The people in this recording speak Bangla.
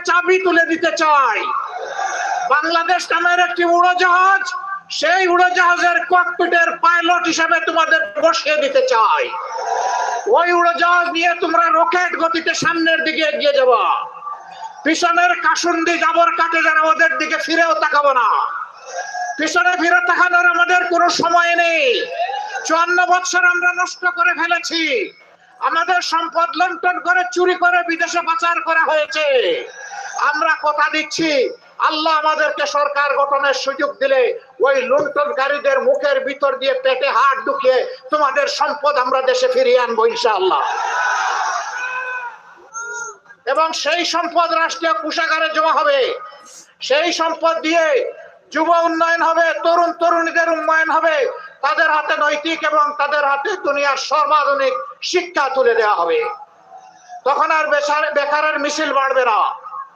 চাবি তুলে দিতে চাই। বাংলাদেশ নামের একটি উড়োজাহাজ, সেই উড়োজাহাজের ককপিটের পাইলট হিসেবে তোমাদের বসিয়ে দিতে চাই। ওই উড়োজাহাজ নিয়ে তোমরা রকেট গতিতে সামনের দিকে এগিয়ে যাবা। পিছনের কাসুন্দি জাবর কাটে যারা, ওদের দিকে ফিরেও তাকাবো না। পিছনে ফিরে তাকানোর আমাদের কোনো সময় নেই। 54 বছর আমরা নষ্ট করে ফেলেছি। আমাদের সম্পদ লুণ্ঠন করে, চুরি করে বিদেশে পাচার করা হয়েছে। আমরা কথা দিচ্ছি, আল্লাহ আমাদেরকে সরকার গঠনের সুযোগ দিলে ওই লুণ্ঠনকারীদের মুখের ভিতর দিয়ে পেটে হাত ঢুকিয়ে তোমাদের সম্পদ আমরা দেশে ফিরিয়ে আনবো ইনশাআল্লাহ। এবং সেই সম্পদ রাষ্ট্রীয় কোষাগারে জমা হবে। সেই সম্পদ দিয়ে যুব উন্নয়ন হবে, তরুণ তরুণীদের উন্নয়ন হবে। তাদের হাতে নৈতিক এবং তাদের হাতে দুনিয়ার সর্বাধুনিক শিক্ষা তুলে দেওয়া হবে। তখন আর বেকারের মিছিল বাড়বে না।